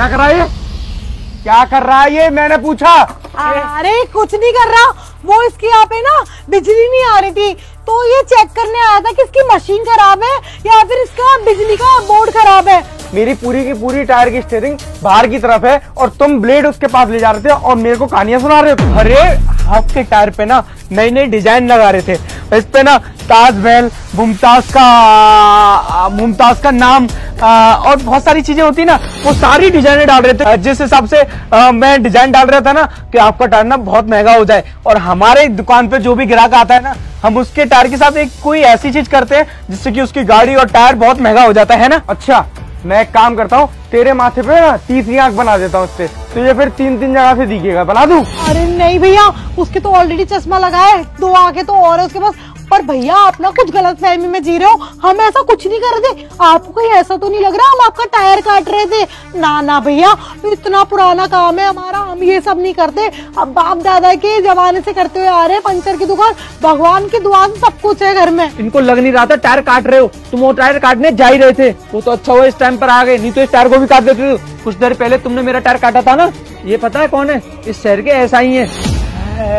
क्या कर रहा है ये? क्या कर रहा है ये? मैंने पूछा। अरे कुछ नहीं कर रहा, वो इसके यहाँ पे ना बिजली नहीं आ रही थी तो ये चेक करने आया था कि इसकी मशीन खराब है या फिर इसका बिजली का बोर्ड खराब है। मेरी पूरी की पूरी टायर की स्टीयरिंग बाहर की तरफ है और तुम ब्लेड उसके पास ले जा रहे थे और मेरे को कहानियां सुना रहे हो। अरे आपके टायर पे ना नई नई डिजाइन लगा रहे थे, इस पे ना ताजमहल, मुमताज का नाम और बहुत सारी चीजें होती ना, वो सारी डिजाइनें डाल रहे थे। जिस हिसाब से मैं डिजाइन डाल रहा था ना कि आपका टायर ना बहुत महंगा हो जाए, और हमारे दुकान पे जो भी ग्राहक आता है ना, हम उसके टायर के साथ एक कोई ऐसी चीज करते हैं जिससे कि उसकी गाड़ी और टायर बहुत महंगा हो जाता है ना। अच्छा, मैं एक काम करता हूँ, तेरे माथे पे ना तीसरी आंख बना देता हूँ उससे, तो ये फिर तीन तीन जगह से दिखेगा। बना दूं? अरे नहीं भैया, उसके तो ऑलरेडी चश्मा लगा है, 2 आंखें तो और है उसके पास। पर भैया आप ना कुछ गलत फहमी में जी रहे हो, हम ऐसा कुछ नहीं कर रहे थे। आपको कहीं ऐसा तो नहीं लग रहा हम आपका टायर काट रहे थे? ना ना भैया, इतना पुराना काम है हमारा, हम ये सब नहीं करते। अब बाप दादा के जमाने से करते हुए आ रहे हैं। पंचर की दुकान, भगवान की दुआ से सब कुछ है घर में। इनको लग नहीं रहा था टायर काट रहे हो, तुम वो टायर काटने जा ही रहे थे। वो तो अच्छा हुआ इस टाइम पर आ गए, नहीं तो इस टायर को भी काट देते थे। कुछ देर पहले तुमने मेरा टायर काटा था ना, ये पता है कौन है? इस शहर के ऐसा ही है।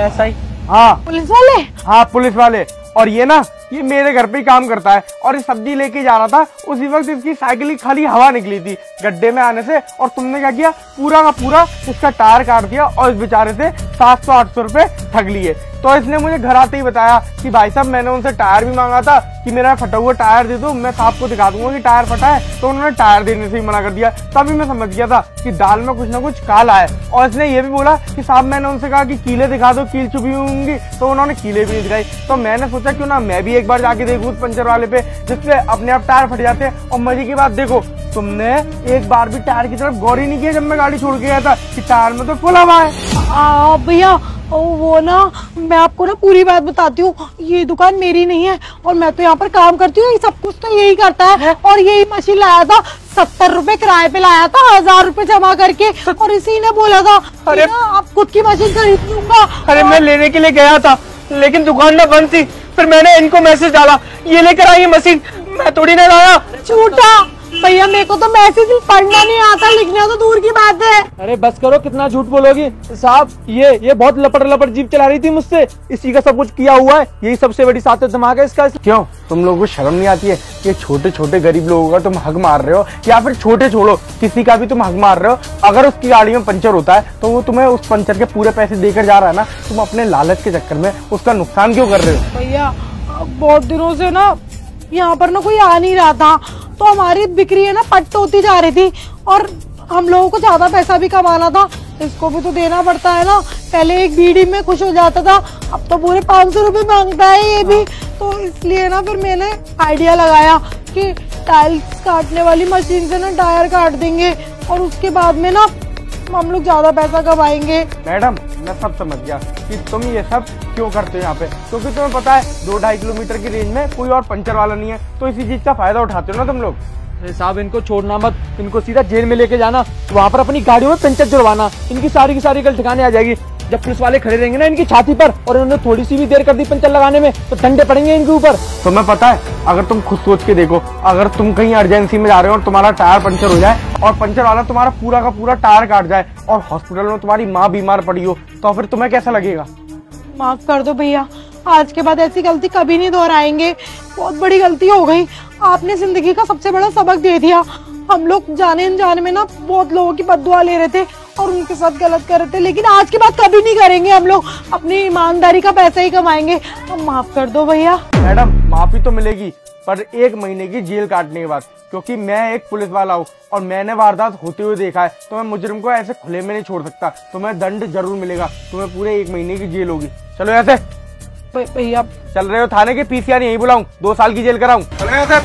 ऐसा ही? हाँ, पुलिस वाले। हाँ, पुलिस वाले। और ये ना, ये मेरे घर पे ही काम करता है, और ये सब्जी लेके जा रहा था, उसी वक्त इसकी साइकिल की खाली हवा निकली थी गड्ढे में आने से, और तुमने क्या किया, पूरा का पूरा इसका टायर काट दिया और इस बेचारे से 700-800 रुपए ठग लिए। तो इसने मुझे घर आते ही बताया कि भाई साहब मैंने उनसे टायर भी मांगा था कि मेरा फटा हुआ टायर दे दो, मैं साहब को दिखा दूंगा कि टायर फटा है, तो उन्होंने टायर देने से ही मना कर दिया। तभी मैं समझ गया था कि दाल में कुछ ना कुछ काला है। और इसने ये भी बोला कि साहब मैंने उनसे कहा कि कीले दिखा दो, कील छुपी होंगी, तो उन्होंने कीले भी नहीं दिखाई। तो मैंने सोचा क्यों ना मैं भी एक बार जाके देखूं पंचर वाले पे, जिसपे अपने आप टायर फट जाते हैं। और मजे की बात देखो, तुमने एक बार भी टायर की तरफ गौर ही नहीं किया जब मैं गाड़ी छोड़ के गया था कि टायर में तो फुल हवा है। भैया वो ना, मैं आपको ना पूरी बात बताती हूँ, ये दुकान मेरी नहीं है और मैं तो यहाँ पर काम करती हूँ, सब कुछ तो यही करता है। और यही मशीन लाया था, 70 रुपए किराए पे लाया था, 1000 रुपए जमा करके, और इसी ने बोला था अरे आप खुद की मशीन खरीद लूंगा। अरे मैं लेने के लिए गया था लेकिन दुकान ना बंद थी, फिर मैंने इनको मैसेज डाला, ये लेकर आई मशीन, मैं थोड़ी ना लाया। झूठा भैया, मेरे को तो मैसेज पढ़ना नहीं आता, लिखना तो दूर की बात है। अरे बस करो, कितना झूठ बोलोगी साहब। ये बहुत लपड़ जीप चला रही थी मुझसे, इसी का सब कुछ किया हुआ है, यही सबसे बड़ी सात दिमाग है इसका। क्यों तुम लोगों को शर्म नहीं आती है? ये छोटे छोटे गरीब लोगों का तुम हक मार रहे हो, या फिर छोटे छोड़ो किसी का भी तुम हक मार रहे हो। अगर उसकी गाड़ी में पंचर होता है तो वो तुम्हें उस पंचर के पूरे पैसे देकर जा रहा है ना, तुम अपने लालच के चक्कर में उसका नुकसान क्यों कर रहे हो? भैया बहुत दिनों से ना यहाँ पर ना कोई आ नहीं रहा था, तो हमारी बिक्री है ना पट्ट होती जा रही थी, और हम लोगों को ज्यादा पैसा भी कमाना था, इसको भी तो देना पड़ता है ना। पहले एक बीड़ी में खुश हो जाता था, अब तो पूरे 500 रुपए मांगता है ये भी। तो इसलिए ना फिर मैंने आइडिया लगाया कि टाइल्स काटने वाली मशीन से ना टायर काट देंगे, और उसके बाद में ना हम लोग ज्यादा पैसा कमाएंगे। मैडम मैं सब समझ गया कि तुम ये सब क्यों करते हो यहाँ पे, क्योंकि तुम्हें पता है 2-2.5 किलोमीटर की रेंज में कोई और पंचर वाला नहीं है, तो इसी चीज का फायदा उठाते हो ना तुम लोग। साहब इनको छोड़ना मत, इनको सीधा जेल में लेके जाना, वहाँ पर अपनी गाड़ियों में पंचर जुड़वाना, इनकी सारी की सारी गल ठिकाने आ जाएगी। जब पुलिस वाले खड़े रहेंगे ना इनकी छाती पर, और इन्होंने थोड़ी सी भी देर कर दी पंचर लगाने में, तो डंडे पड़ेंगे इनके ऊपर। तुम्हें पता है, अगर तुम खुद सोच के देखो, अगर तुम कहीं इमरजेंसी में जा रहे हो और तुम्हारा टायर पंचर हो जाए और पंचर वाला तुम्हारा पूरा का पूरा टायर काट जाए और हॉस्पिटल में तुम्हारी माँ बीमार पड़ी हो, तो फिर तुम्हें कैसा लगेगा? माफ कर दो भैया, आज के बाद ऐसी गलती कभी नहीं दोहराएंगे। बहुत बड़ी गलती हो गई, आपने जिंदगी का सबसे बड़ा सबक दे दिया। हम लोग जाने अनजाने में ना बहुत लोगों की बद्दुआ ले रहे थे और उनके साथ गलत कर रहे थे, लेकिन आज के बाद कभी नहीं करेंगे। हम लोग अपनी ईमानदारी का पैसा ही कमाएंगे। तो माफ कर दो भैया। मैडम माफी तो मिलेगी, पर 1 महीने की जेल काटने के बाद, क्योंकि मैं एक पुलिस वाला हूँ और मैंने वारदात होते हुए देखा है, तो मैं मुजरिम को ऐसे खुले में नहीं छोड़ सकता। तुम्हें दंड जरूर मिलेगा, तुम्हें पूरे 1 महीने की जेल होगी। चलो ऐसे भैया चल रहे हो थाने के, पीसीआर यहीं बुलाऊं, 2 साल की जेल कराऊं? चलो ऐसे।